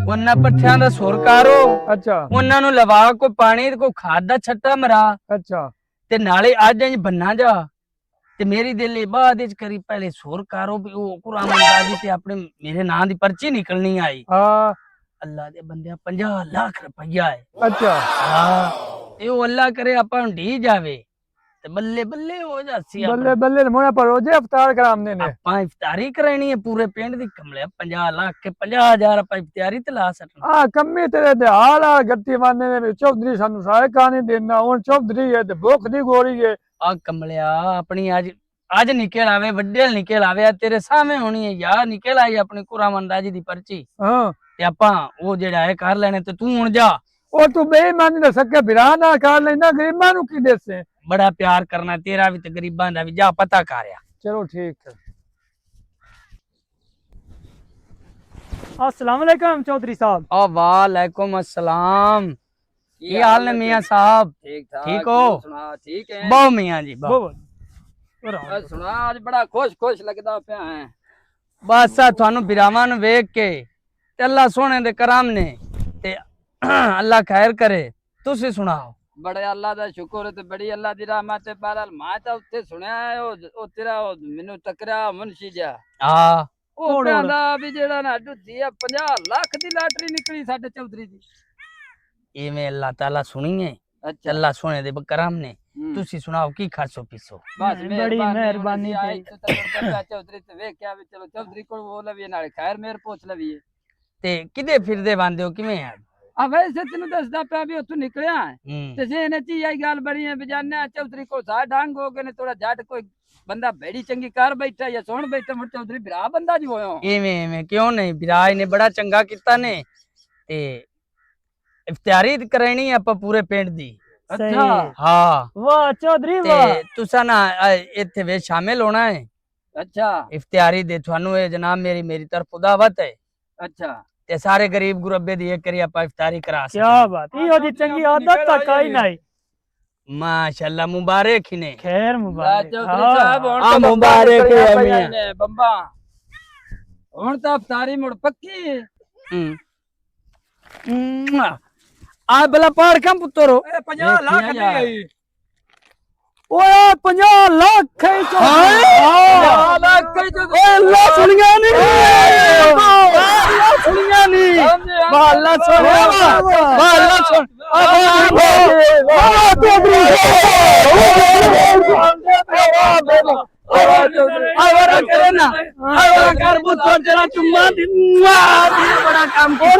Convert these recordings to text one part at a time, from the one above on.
ਉਹਨਾਂ ਪੱਠਿਆਂ ਦਾ ਸੁਰ ਕਾਰੋ। ਅੱਛਾ ਉਹਨਾਂ ਨੂੰ ਲਵਾ ਕੋਈ ਪਾਣੀ ਤੇ ਕੋਈ ਖਾਦ ਦਾ ਛੱਟਾ ਮਰਾ ਅੱਛਾ ਤੇ ਨਾਲੇ ਅੱਜ ਇੰਜ ਬੰਨਾ ਜਾ ਤੇ ਮੇਰੀ ਦਿਲ ਬਾਅਦ ਵਿੱਚ ਕਰੀ ਪਹਿਲੇ ਸੁਰ ਕਾਰੋ ਵੀ ਉਹ ਕੁਰਾਨ ਅੰਦਾਜ਼ੀ ਤੇ ਆਪਣੇ ਮੇਰੇ ਨਾਂ ਦੀ ਪਰਚੀ ਨਿਕਲਣੀ ਆਈ। ਹਾਂ ਅੱਲਾ ਦੇ ਬੰਦਿਆ 50 ਲੱਖ ਰੁਪਈਆ ਹੈ। ਅੱਛਾ ਹਾਂ ਤੇ ਉਹ ਅੱਲਾ ਕਰੇ ਆਪਾਂ ਨੂੰ ਢੀ ਜਾਵੇ ਤੇ ਬੱਲੇ ਬੱਲੇ ਹੋ ਜਾਸੀ ਬੱਲੇ ਬੱਲੇ ਮੋਨਾ ਪਰ ਰੋजे ਇਫਤਾਰ करामने ने ਆਪਾਂ ਇਫਤਾਰੀ ਕਰਾਣੀ ਹੈ ਪੂਰੇ ਪਿੰਡ ਦੀ ਕਮਲੇ 50 ਲੱਖ ਕੇ 50,000 ਆਪਾਂ ਇਫਤਾਰੀ ਤੇ ਲਾ ਸਕਣਾ। आ कम्मी तेरे ते हाल आ गत्ती मारने ने चौधरी सानू सारे कहानी देना हुन चौधरी है ते भूख दी गोरी है ਆ ਕਮਲਿਆ ਆਪਣੀ ਅੱਜ ਨਿਕਲ ਆਵੇ ਵੱਡੇ ਨਿਕਲ ਆਵੇ ਤੇਰੇ ਸਾਹਮਣੇ ਹੋਣੀ ਹੈ ਯਾਰ ਨਿਕਲ ਆਈ ਆਪਣੀ ਕੁਰਾਮੰਦਾਜੀ ਦੀ ਪਰਚੀ हां ਤੇ ਆਪਾਂ ਉਹ ਜਿਹੜਾ ਹੈ ਕਰ ਲੈਣੇ ਤੇ ਤੂੰ ਹੁਣ ਜਾ ओ तू बेईमानी ना सके बिरा ना कर लेना गरीबां नु की देसे बड़ा प्यार करना तेरा भी ते गरीबां दा भी जा पता करया। चलो ठीक है। अस्सलाम वालेकुम चौधरी साहब। ओ वालेकुम अस्सलाम। ये हाल ने मियां साहब? ठीक हो? ठीक है बहु मियां जी बहु। सुना आज बड़ा खुश लगदा पिया है। बस थानू बिरावां नु वेख के ते अल्लाह सोने दे करम ने ते अल्लाह खैर करे तुसी सुनाओ। बड़े अल्लाह दा शुक्र है ते बड़ी अल्लाह दी रहमत है। बहरहाल मैं तो उत्थे सुनया है ओ तेरा मेनू टकरा मुंशी जा हां ओ कहंदा भी जेड़ा ना ढुद्दी है 50 लाख दी लॉटरी निकली साडे चौधरी दी। इवें अल्लाह ताला सुनिए अच्छा अल्लाह सोने दे करम ने तुसी सुनाओ की खासो पीसो। बस बड़ी मेहरबानी आई तो चौधरी ते वेख्या भी चलो चौधरी कोल वो लवी नाले खैर मेर पूछ लवी ते किदे फिरदे बांदे हो किवें है? आ वैसे तेनू दसदा पिया भी उत्थों निकलिया ते जेने ची आई गल बड़ी है बजाने चौधरी को सा डांग हो गए ने थोड़ा जट कोई बंदा बेड़ी चंगी कर बैठा या सुन बैठा मुड़ चौधरी बिरा बंदा जी होयो इवें क्यों नहीं बिराज ने बड़ा चंगा किता ने ते इफ्तारी करानी है आप पूरे पिंड दी। अच्छा हाँ वाह चौधरी वाह ते तुसा ना इत्थे वे शामिल होना है अच्छा इफ्तारी दे थानू ए जनाब मेरी तरफ दावत है। अच्छा ते सारे गरीब गुरबे दी एक करी आप इफ्तारी करा सकते। क्या बात इहो दी चंगी आदत ता काई नहीं। माशाल्लाह मुबारक ही ने खैर मुबारक चौधरी साहब हुण हाँ, तो मुबारक है अम्मी। ने बंबा हुण तो इफ्तारी मुड़ पक्की आ भला पहाड़ कम पुत्रो 50 लाख दी आई ओए 50 लाख है तो 50 लाख है तो अल्लाह सुनिया नहीं अल्लाह सुनिया नहीं अल्लाह सुनिया अल्लाह सुन आवारा करे ना आवारा कर पुत्रो तेरा चुम्मा बड़ा काम किया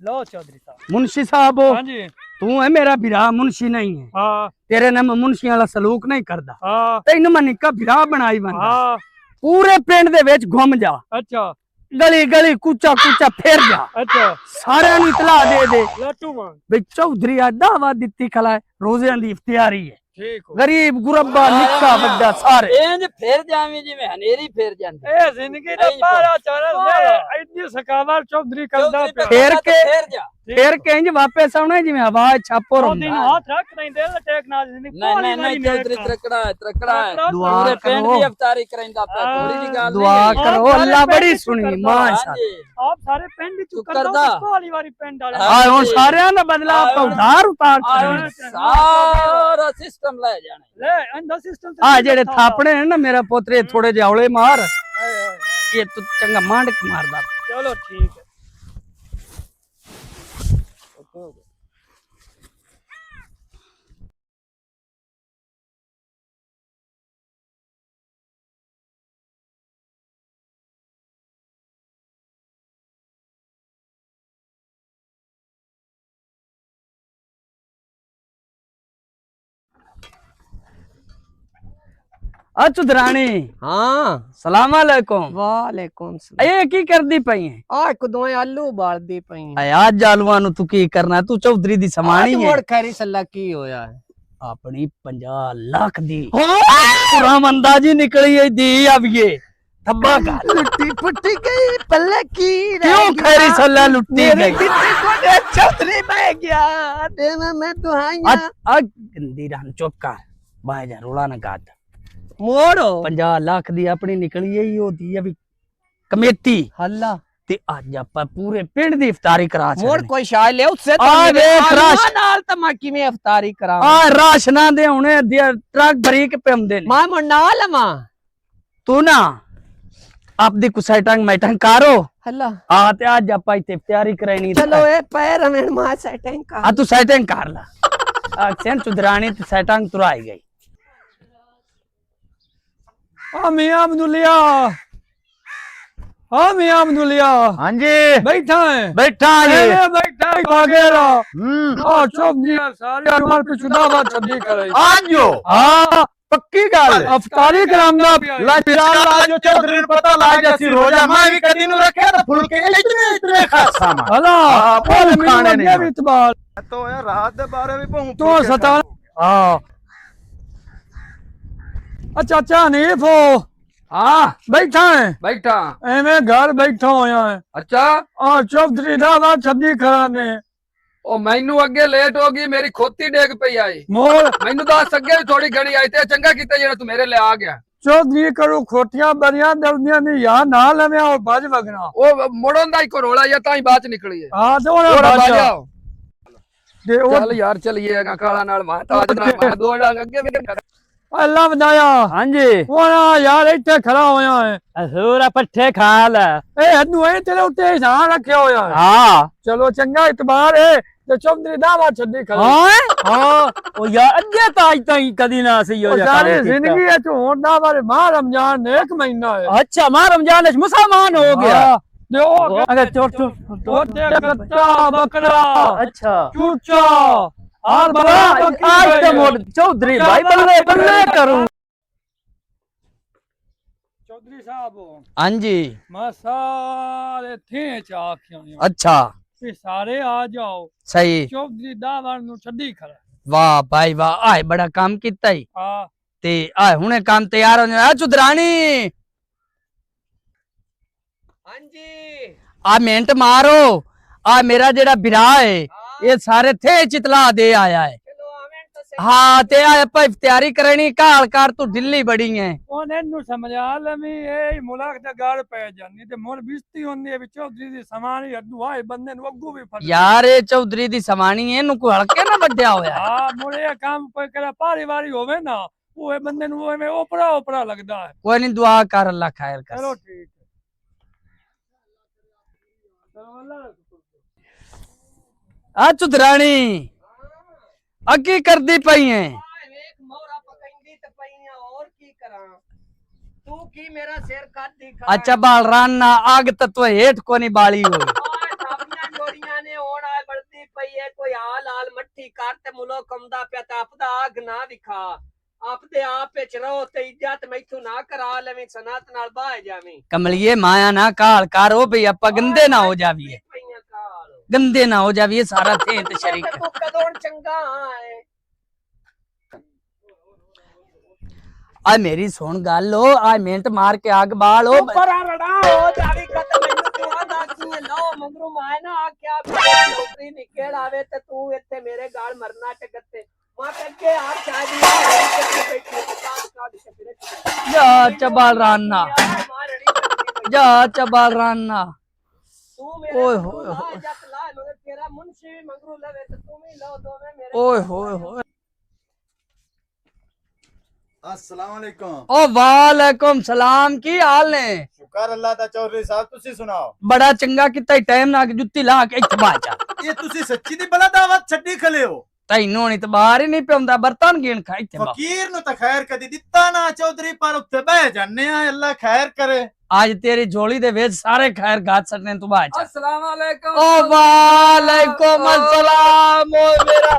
लो चौधरी साहब। मुंशी साहब हां जी तू है मेरा बिरा मुंशी नहीं है हां तेरे ने मैं मुंशी वाला सलूक नहीं करदा हां तेन मैं निक्का बिरा बनाई बंदा हां पूरे पिंड दे विच घुम जा अच्छा गली गली कूचा कूचा फिर जा अच्छा सारे नु इतला दे लट्टू मान भी चौधरी आ दावा दित्ती खला रोज़ियां दी इफ्तियारी है ठीक हो गरीब गुरबा निक्का बड्डा सारे इंज फिर जावी जिवें हनेरी फिर जांदी ए जिंदगी दा पारा चरस ने इतनी सकावत चौधरी करदा पे फिर के फिर जा फिर के इंज वापस आउणे जिवें हवा छापो दो रंदा दिन हाथ रख नहीं दे टेक ना जिंदगी नहीं चौधरी त्रकड़ा है दुआ पूरे पिंड करो दी इफ्तारी करांदा पे थोड़ी जी गल दुआ नहीं करो सारे अल्लाह बड़ी पिंड सुनी करदा। माशाअल्लाह आप सारे पिंड तू चुकर दो करदा। वाली वाली पिंड वाले आ हुन सारे दा बदला आप उधार उतार आ, सारा सिस्टम ले जाने ले अंदर सिस्टम आ जेड़े थापड़े हैं ना मेरा पोतरे थोड़े जे औले मार ये तो चंगा मांडक मारदा। चलो ठीक है। चुदरानी हाँ सलाम अलैकुम वालेकुम सलाम। ए की करदी पई है आ एक दो आलू उबालदी पई आज जालुआ नु तू की करना तू चौधरी दी समानी है मोड़ खैरी सल्ला की होया है अपनी 50 लाख दी कुरान अंदाजी निकली है दी अब ये थब्बा का लुट्टी पुट्टी गई पल्ले की क्यों खैरी सल्ला लुट्टी गई चौधरी बह गया दे मैं दुहाइया आज गंदी रहन चुप कर बाहर जा रोला ना गाद मोड़ो 50 ਲੱਖ ਦੀ ਆਪਣੀ ਨਿਕਲੀ ਹੀ ਹੋਦੀ ਹੈ ਵੀ ਕਮੇਟੀ हल्ला ਤੇ ਅੱਜ ਆਪਾਂ ਪੂਰੇ ਪਿੰਡ ਦੀ ਇਫਤਾਰੀ ਕਰਾ मोड़ ਛੱਡਣੀ कोई शाय ले उससे आ देख राश। नाल तो मैं किवें इफ्तारी करा ਆ ਰਾਸ਼ਨਾਂ ਦੇ ਹੁਣੇ ਟਰੱਕ ਭਰੀ ਕੇ ਪੈਂਦੇ ਨੇ मैं मुन्ना लमा ਤੂੰ ਨਾ ਆਪਦੀ ਕੁਸਾਈਟੰਗ ਮੈਟੰਗ ਕਾਰੋ हल्ला ਆ ਤੇ ਅੱਜ ਆਪਾਂ ਇੱਥੇ ਇਫਤਾਰੀ ਕਰਾਣੀ चलो ए पैर में मां सेटिंग का ਆ ਤੂੰ ਸੈਟਿੰਗ ਕਰ ਲਾ ਅਕਸੈਂਟ ਚੁਦਰਾਣੀ ਤੇ ਸੈਟਿੰਗ ਤੁਰਾਈ ਗਈ ਆ ਮੀਆਂ ਅਬਦੁੱਲਿਆ ਆ ਮੀਆਂ ਅਬਦੁੱਲਿਆ ਹਾਂਜੀ ਬੈਠਾ ਹੈ ਬੈਠਾ ਜੀ ਐਵੇਂ ਬੈਠਾ ਹੈ ਬਾਗੇਰਾ ਆ ਚੌਧਰੀ ਸਾਰੇ ਅਰਮਾਨ ਪਿਛੁਦਾ ਬਾਤ ਛੱਡੀ ਕਰੇ ਆਜੋ ਹਾਂ ਪੱਕੀ ਗੱਲ ਅਫਤਾਰੀ ਕਰਾਂਦਾ ਲਾ ਜੋ ਚੌਧਰੀ ਨੂੰ ਪਤਾ ਲੱਗ ਗਿਆ ਸੀ ਰੋਜ਼ਾ ਮੈਂ ਵੀ ਕਦੀ ਨੂੰ ਰੱਖਿਆ ਤਾਂ ਫੁਲਕੇ ਇਤਨੇ ਖਾਸਾ ਮਾ ਹਲਾ ਬਹੁਤ ਖਾਣੇ ਨੇ ਵੀ ਇਤਬਾਰ तो यार रात दे बारे भी पहुंच ਤੂੰ ਸਤਾ ਹਾਂ ਆ ਚਾਚਾ ਨੀਫੋ ਹਾਂ ਬੈਠਾ ਹੈ ਬੈਠਾ ਐਵੇਂ ਘਰ ਬੈਠਾ ਹੋਇਆ ਹੈ ਅੱਛਾ ਆ ਚੌਧਰੀ ਦਾ ਬਾਤ ਛੱਡੀ ਕਰਾਨੇ ਉਹ ਮੈਨੂੰ ਅੱਗੇ ਲੇਟ ਹੋ ਗਈ ਮੇਰੀ ਖੋਤੀ ਡੇਗ ਪਈ ਆਈ ਮੋਰ ਮੈਨੂੰ ਦੱਸ ਅੱਗੇ ਵੀ ਥੋੜੀ ਘਣੀ ਆਈ ਤੇ ਚੰਗਾ ਕੀਤਾ ਜਿਹੜਾ ਤੂੰ ਮੇਰੇ ਲਈ ਆ ਗਿਆ ਚੌਧਰੀ ਕਰੂ ਖੋਟੀਆਂ ਬਰੀਆਂ ਦਰਦੀਆਂ ਦੀ ਯਾ ਨਾ ਲਵਿਆ ਉਹ ਭੱਜ ਵਗਣਾ ਉਹ ਮੁੜਨ ਦਾ ਹੀ ਰੋਲਾ ਜਾਂ ਤਾਂ ਹੀ ਬਾਤ ਨਿਕਲੀ ਹੈ ਆ ਤੇ ਉਹਨੇ ਥੋੜਾ ਭੱਜਿਆ ਬਾਜਾ ਤੇ ਉਹ ਚੱਲ ਯਾਰ ਚਲੀਏਗਾ ਕਾਲਾ ਨਾਲ ਮਾਂ ਤਾਜ ਨਾਲ ਮਾਂ ਦੋ ਡਾਂਗ ਅੱਗੇ ਵੀ ਅੱਲਾ ਵਧਾਇਆ ਹਾਂਜੀ ਉਹ ਯਾਰ ਇੱਥੇ ਖੜਾ ਹੋਇਆ ਹੈ ਹਜ਼ੂਰ ਪੱਠੇ ਖਾ ਲੈ ਇਹ ਹੱਦੂ ਇਹ ਤੇਰੇ ਉੱਤੇ ਧਿਆਨ ਰੱਖਿਆ ਹੋਇਆ ਹੈ ਹਾਂ ਚਲੋ ਚੰਗਾ ਇਤਬਾਰ ਹੈ ਤੇ ਚੌਧਰੀ ਦਾ ਬਾਤ ਛੱਡੀ ਖੜਾ ਹਾਂ ਉਹ ਯਾਰ ਅੱਗੇ ਤਾਂ ਅੱਜ ਤਾਈਂ ਕਦੀ ਨਾ ਸੀ ਉਹ ਸਾਰੀ ਜ਼ਿੰਦਗੀ ਵਿੱਚ ਹੁਣ ਦਾ ਬਾਰੇ ਮਾਹ ਰਮਜ਼ਾਨ ਨੇ ਇੱਕ ਮਹੀਨਾ ਹੈ ਅੱਛਾ ਮਾਂ ਰਮਜ਼ਾਨ ਵਿੱਚ ਮੁਸਲਮਾਨ ਹੋ ਗਿਆ ਹਾਂ, ਤੇ ਉਹ ਅਗਰ ਚੋਟ ਉਹਦੇ ਕੱਟਾ ਬੱਕਰਾ ਅੱਛਾ ਚੂਚਾ ਆਰ ਬੜਾ आज तो मोड़ चौधरी भाई बल्ले बल्ले करूं ਚੌਧਰੀ ਸਾਹਿਬ ਹਾਂਜੀ ਮੈਂ ਸਾਰੇ ਥੇ ਚ ਆਖਿਆ ਅੱਛਾ ਤੇ ਸਾਰੇ ਆ ਜਾਓ ਸਹੀ ਚੌਧਰੀ ਦਾਵਰ ਨੂੰ ਛੱਡੀ ਖੜਾ ਵਾਹ ਭਾਈ ਵਾਹ ਆਏ ਬੜਾ ਕੰਮ ਕੀਤਾ ਈ ਆ ਤੇ ਆ ਹੁਣੇ ਕੰਮ ਤਿਆਰ ਹੋ ਜਾ ਚੁਦਰਾਣੀ हां जी ਆ ਮਿੰਟ ਮਾਰੋ ਆ ਮੇਰਾ ਜਿਹੜਾ ਬਿਰਾ ਹੈ ਇਹ ਸਾਰੇ ਥੇ ਚਿਤਲਾ ਦੇ ਆਇਆ ਹੈ चलो आवें तो सही ਹਾਂ ਤੇ ਆ ਆਪਾਂ ਇਫਤਾਰੀ ਕਰਨੀ ਕਾਲ ਕਰ ਤੂੰ ਢਿੱਲੀ ਬੜੀ ਹੈ ਉਹਨੇ ਨੂੰ ਸਮਝਾ ਲਵੀ ਇਹ ਮੁਲਕ ਦੇ ਗਾਲ ਪੈ ਜਾਂਦੀ ਤੇ ਮੁਰ ਬਿਸਤੀ ਹੁੰਦੀ ਹੈ ਵੀ ਚੌਧਰੀ ਦੀ ਸਮਾਨੀ ਅੱਡੂ ਆਏ ਬੰਦੇ ਨੂੰ ਅੱਗੂ ਵੀ ਫੜ ਯਾਰ ਇਹ ਚੌਧਰੀ ਦੀ ਸਮਾਣੀ ਇਹਨੂੰ ਕੋਈ ਹਲਕੇ ਨਾ ਵੱਡਿਆ ਹੋਇਆ ਹਾਂ ਮੁਰ ਇਹ ਕੰਮ ਕੋਈ ਕਰਾ ਭਾਰੀ ਵਾਰੀ ਹੋਵੇ ਨਾ ਉਹ ਬੰਦੇ ਨੂੰ ਐਵੇਂ ਓਪਰਾ ਲੱਗਦਾ ਹੈ ਕੋਈ ਨਹੀਂ ਦੁਆ ਕਰ ਅੱਲਾ ਖੈਰ ਕਰ ਚਲੋ ਠੀਕ ਹੈ ਚਲੋ ਅੱਲਾ ਆ ਚੁਦਰਾਣੀ ਅੱਗੇ ਕਰਦੀ ਪਈ ਹੈ एक मोरा पकंदी तो पईया और की करा तू की मेरा सिर काट दिखा अच्छा बालरान ना आग तत्व हेठ को नहीं बाली हो थापियां जोड़ियां ने होण आए बढ़ती पई है कोई हाल हाल मट्ठी करते मुलो कमदा पे ता आपदा आग ना दिखा आपदे आप विच रहो ते इज्जत मैथू ना करा लेवी सनात नाल बाह जावी कमलिए माया ना काल कारो भी अपा गंदे ना हो जाविए पईया काल गंदे ना हो जाविए सारा थे ते शरीक तू कदों चंगा है आ मेरी सुन गल हो आ मिनट मार के आग बाल हो ऊपर रड़ा हो जावी खत्म मैनू तू आदा की लो मंगरू माए ना आख्या नौकरी निकल आवे ते तू इत्थे मेरे गाल मरना टगते मां के हाथ चाह दिया जा चबाल राना जा चबाल राना तू मेरे ओए ओए होए होए जत ला मगर तेरा मुंशी भी मंगरू लवे तो तुम ही लो दोवे मेरे ओए होए होए अस्सलाम वालेकुम ओ वालेकुम सलाम की हाल ने शुक्र अल्लाह दा चौधरी साहब तुसी सुनाओ बड़ा चंगा किता टाइम ना जुत्ती ला के इत्थे बाचा ये तुसी सच्ची दी बला दावत छड्डी खले हो तैनू नहीं तो बाहर ही नहीं पियोंदा बर्तन गिन खा इत्थे बा फकीर नु ता खैर कदी दित्ता ना चौधरी पर उत्ते बह जाने आ अल्लाह खैर करे आज तेरी झोली दे वेच सारे खैर गात सटने तू बाचा अस्सलाम वालेकुम ओ वालेकुम अस्सलाम ओ मेरा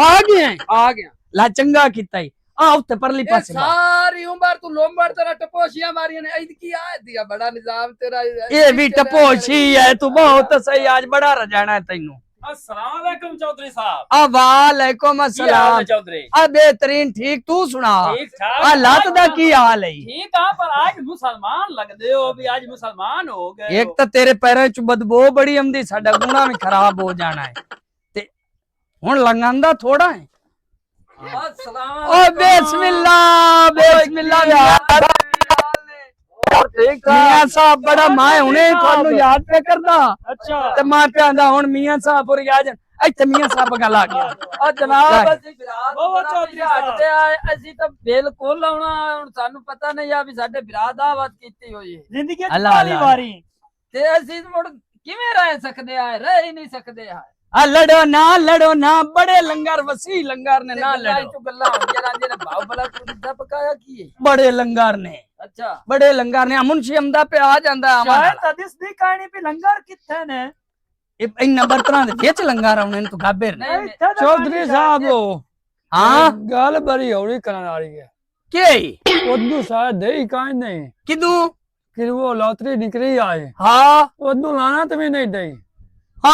आ गए आ गया ला चंगा किता ही आ उत्ते परली ये पासे बा। सारी उम्र तू लोंबर तेरा टपोशियां मारियां ने ऐद की आ दिया बड़ा निजाम तेरा ये भी टपोशी है तू बहुत सही आज बड़ा रजाना है तैनू अस्सलाम वालेकुम चौधरी साहब आ वालेकुम की हाल अस्सलाम है चौधरी आ बेहतरीन ठीक तू सुना ठीक ठाक आ लत दा की हाल है ठीक है पर आज मुसलमान लगदे हो भी आज मुसलमान हो गए एक तो तेरे पैरों च बदबू बड़ी आंदी साडा गुणा भी खराब हो जाना है ते हुन लंगांदा थोड़ा है ओ बिस्मिल्लाह मियां साहब बड़ा मैं हुने ਤੁਹਾਨੂੰ याद पे करदा अच्छा ਤੇ ਮੈਂ ਕਹਿੰਦਾ ਹੁਣ ਮੀਆਂ ਸਾਹਿਬ ਪੁਰ ਆ ਜਾਣ ਇੱਥੇ ਮੀਆਂ ਸਾਹਿਬ ਗੱਲ ਆ ਗਿਆ ਆ ਜਨਾਬ ਅਸੀਂ ਵਿਰਾਦ ਬਹੁਤ ਚੌਧਰੀ ਸਾਹਿਬ। ਹਟਦੇ ਆਏ ਅਸੀਂ ਤਾਂ ਬਿਲਕੁਲ ਆਉਣਾ ਹੁਣ ਸਾਨੂੰ ਪਤਾ ਨਹੀਂ ਆ ਵੀ ਸਾਡੇ ਵਿਰਾਦ ਆਵਾਜ਼ ਕੀਤੀ ਹੋਈ ਹੈ ਜ਼ਿੰਦਗੀ ਚ ਅੱਲਾ ਪਹਿਲੀ ਅੱਲਾ। ਵਾਰੀ ਤੇ ਅਸੀਂ ਮੁੜ ਕਿਵੇਂ ਰਹਿ ਸਕਦੇ ਆ ਰਹਿ ਹੀ ਨਹੀਂ ਸਕਦੇ ਆ ਆ ਲੜੋ ਨਾ ਬੜੇ ਲੰਗਰ ਵਸੀ ਲੰਗਰ ਨੇ ਨਾ ਲੜੋ ਤੂੰ ਗੱਲਾਂ ਹੁੰਦੀਆਂ ਰਹਿੰਦੀਆਂ ਨੇ ਭਾਵ ਭਲਾ ਤੂੰ ਕਿੱਦਾਂ ਪਕਾਇਆ ਕੀ ਹੈ ਬੜੇ ਲੰਗਰ ਨੇ ਅੱਛਾ ਬੜੇ ਲੰਗਰ ਨੇ ਮੁਨਸ਼ੀ ਅਮਦਾ पे आ ਜਾਂਦਾ ਸ਼ਾਇਦ ਤਦਿਸ ਦੀ ਕਹਾਣੀ ਵੀ ਲੰਗਰ ਕਿੱਥੇ ਨੇ ਇਹ ਇੰਨਾ ਬਰਤਨਾਂ ਦੇ ਵਿੱਚ ਲੰਗਰ ਆਉਣੇ ਤੂੰ ਗਾਬਰ ਨੇ ਨਹੀਂ ਇੱਥੇ ਤਾਂ ਚੌਧਰੀ ਸਾਹਿਬ ਹਾਂ ਗੱਲ ਬੜੀ ਹੌਲੀ ਕਰਨ ਵਾਲੀ ਹੈ ਕੀ ਉਦੋਂ ਸ਼ਾਇਦ ਦੇ ਕਾਹ ਨਹੀਂ ਕਿਦੂ ਕਿ ਉਹ ਲੋਟਰੀ ਨਿਕਲੀ ਆਏ ਹਾਂ ਉਦੋਂ ਲਾਣਾ ਤੇ ਵੀ ਨਹੀਂ ਦਈ ਹਾਂ